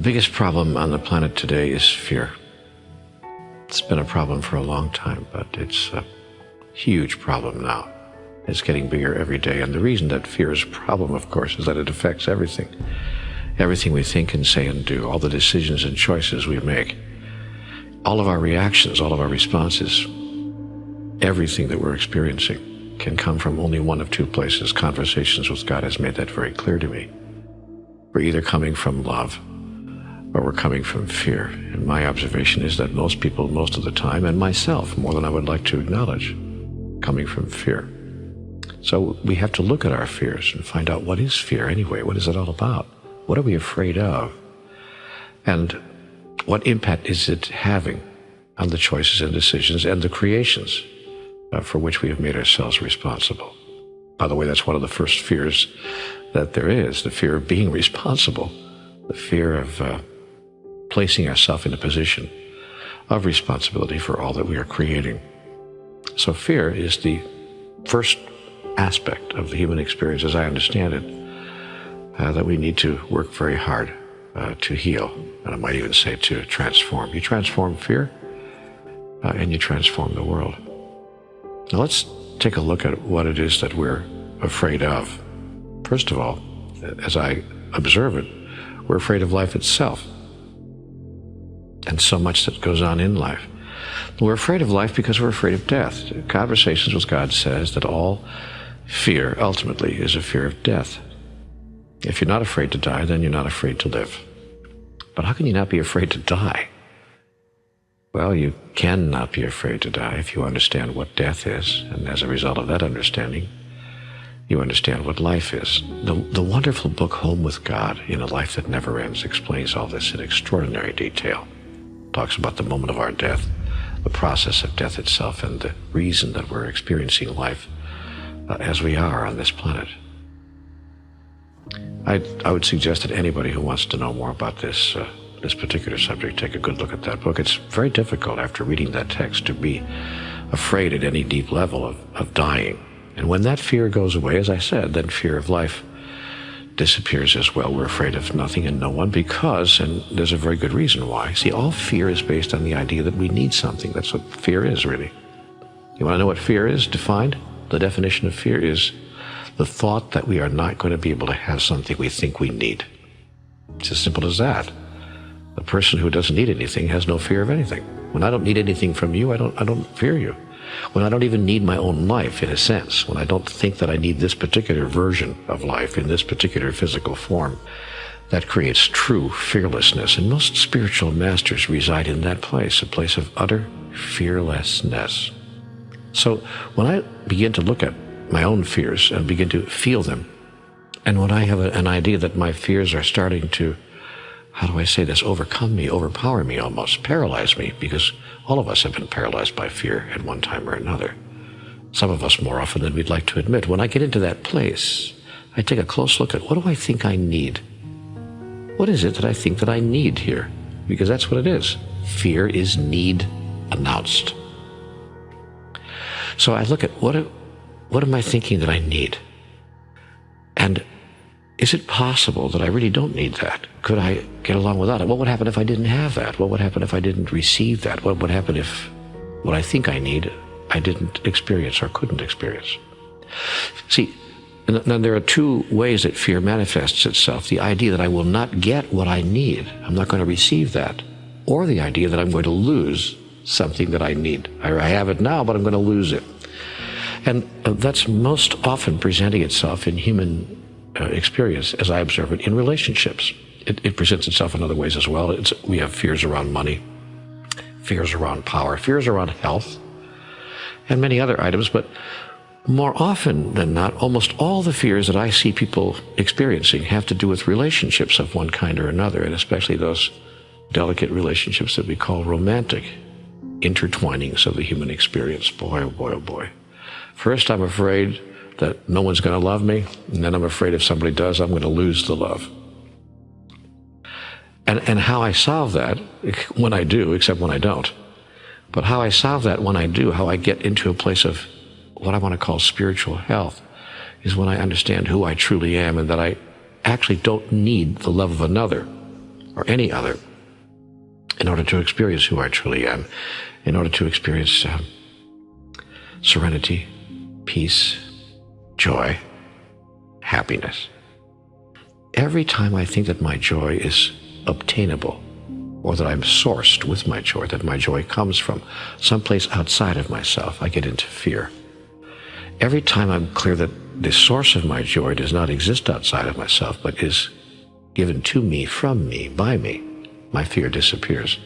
biggest problem on the planet today is fear. It's been a problem for a long time, but it's a huge problem now. It's getting bigger every day. And the reason that fear is a problem, of course, is that it affects everything. Everything we think and say and do, all the decisions and choices we make, all of our reactions, all of our responses, everything that we're experiencing can come from only one of two places. Conversations with God has made that very clear to me. We're either coming from love or we're coming from fear. And my observation is that most people, most of the time, and myself, more than I would like to acknowledge, coming from fear. So we have to look at our fears and find out, what is fear anyway? What is it all about? What are we afraid of? And what impact is it having on the choices and decisions and the creations for which we have made ourselves responsible? By the way, that's one of the first fears that there is, the fear of being responsible, the fear of placing ourselves in a position of responsibility for all that we are creating. So fear is the first aspect of the human experience, as I understand it, that we need to work very hard to heal, and I might even say to transform. You transform fear, and you transform the world. Now let's take a look at what it is that we're afraid of. First of all, as I observe it, we're afraid of life itself, and so much that goes on in life. We're afraid of life because we're afraid of death. Conversations with God says that all fear, ultimately, is a fear of death. If you're not afraid to die, then you're not afraid to live. But how can you not be afraid to die? Well, you cannot be afraid to die if you understand what death is, and as a result of that understanding, you understand what life is. The wonderful book, Home with God, in a Life That Never Ends, explains all this in extraordinary detail. It talks about the moment of our death, the process of death itself, and the reason that we're experiencing life as we are on this planet. I would suggest that anybody who wants to know more about this particular subject take a good look at that book. It's very difficult after reading that text to be afraid at any deep level of dying. And when that fear goes away, as I said, then fear of life disappears as well. We're afraid of nothing and no one because, and there's a very good reason why. See, all fear is based on the idea that we need something. That's what fear is, really. You want to know what fear is defined? The definition of fear is the thought that we are not going to be able to have something we think we need. It's as simple as that. The person who doesn't need anything has no fear of anything. When I don't need anything from you, I don't fear you. When I don't even need my own life, in a sense, when I don't think that I need this particular version of life in this particular physical form, that creates true fearlessness. And most spiritual masters reside in that place, a place of utter fearlessness. So when I begin to look at my own fears and begin to feel them, and when I have an idea that my fears are starting to, how do I say this, overcome me, overpower me almost, paralyze me, because all of us have been paralyzed by fear at one time or another. Some of us more often than we'd like to admit. When I get into that place, I take a close look at, what do I think I need? What is it that I think that I need here? Because that's what it is. Fear is need announced. So I look at, what am I thinking that I need? And is it possible that I really don't need that? Could I get along without it? What would happen if I didn't have that? What would happen if I didn't receive that? What would happen if what I think I need, I didn't experience or couldn't experience? See, now there are two ways that fear manifests itself. The idea that I will not get what I need, I'm not going to receive that, or the idea that I'm going to lose something that I need. I have it now, but I'm going to lose it. And that's most often presenting itself in human experience, as I observe it, in relationships. It presents itself in other ways as well. We have fears around money, fears around power, fears around health, and many other items. But more often than not, almost all the fears that I see people experiencing have to do with relationships of one kind or another, and especially those delicate relationships that we call romantic intertwinings of the human experience. Boy, oh boy, oh boy. First, I'm afraid that no one's going to love me, and then I'm afraid if somebody does, I'm going to lose the love. And how I solve that, when I do, except when I don't, but how I solve that when I do, how I get into a place of what I want to call spiritual health, is when I understand who I truly am and that I actually don't need the love of another. or any other in order to experience who I truly am, in order to experience serenity, peace, joy, happiness. Every time I think that my joy is obtainable, or that I'm sourced with my joy, that my joy comes from someplace outside of myself, I get into fear. Every time I'm clear that the source of my joy does not exist outside of myself, but is given to me, from me, by me, my fear disappears.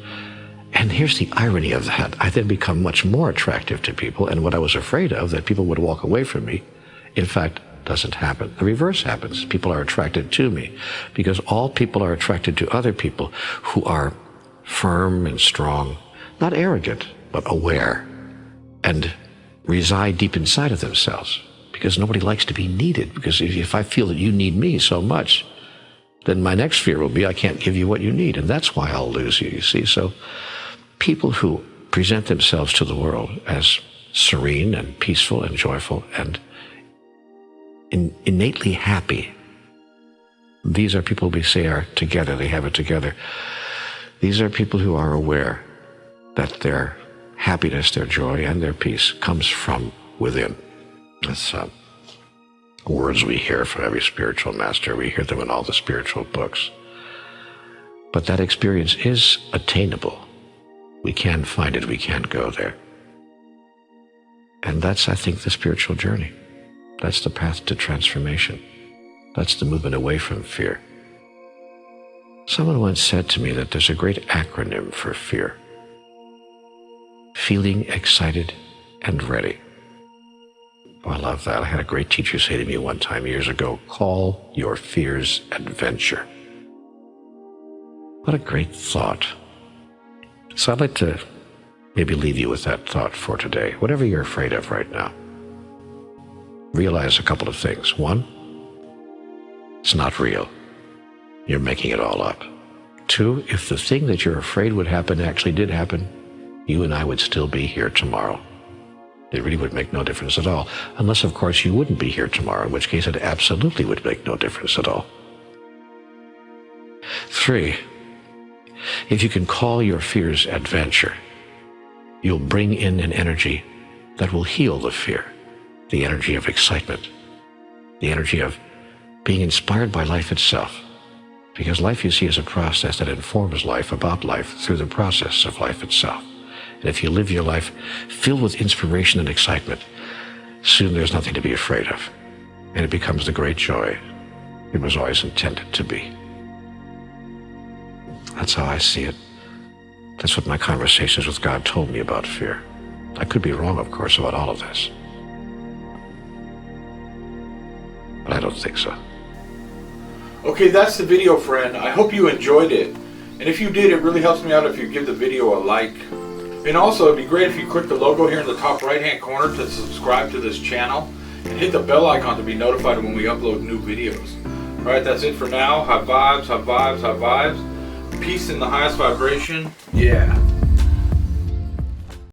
And here's the irony of that. I then become much more attractive to people, and what I was afraid of, that people would walk away from me, in fact, doesn't happen. The reverse happens. People are attracted to me, because all people are attracted to other people who are firm and strong, not arrogant, but aware, and reside deep inside of themselves, because nobody likes to be needed. Because if I feel that you need me so much, then my next fear will be I can't give you what you need, and that's why I'll lose you, you see. So people who present themselves to the world as serene and peaceful and joyful and innately happy, these are people we say are together, they have it together. These are people who are aware that their happiness, their joy, and their peace comes from within. That's words we hear from every spiritual master. We hear them in all the spiritual books. But that experience is attainable. We can find it. We can go there. And that's, I think, the spiritual journey. That's the path to transformation. That's the movement away from fear. Someone once said to me that there's a great acronym for fear: feeling excited and ready. Oh, I love that. I had a great teacher say to me one time years ago, call your fears adventure. What a great thought. So I'd like to maybe leave you with that thought for today. Whatever you're afraid of right now, realize a couple of things. One, it's not real. You're making it all up. Two, if the thing that you're afraid would happen actually did happen, you and I would still be here tomorrow. It really would make no difference at all. Unless, of course, you wouldn't be here tomorrow, in which case it absolutely would make no difference at all. Three, if you can call your fears adventure, you'll bring in an energy that will heal the fear, the energy of excitement, the energy of being inspired by life itself. Because life, you see, is a process that informs life about life through the process of life itself. And if you live your life filled with inspiration and excitement, soon there's nothing to be afraid of. And it becomes the great joy it was always intended to be. That's how I see it. That's what my conversations with God told me about fear. I could be wrong, of course, about all of this. But I don't think so. Okay, that's the video, friend. I hope you enjoyed it. And if you did, it really helps me out if you give the video a like. And also, it'd be great if you click the logo here in the top right-hand corner to subscribe to this channel. And hit the bell icon to be notified when we upload new videos. Alright, that's it for now. High vibes, high vibes, high vibes. Peace in the highest vibration. Yeah.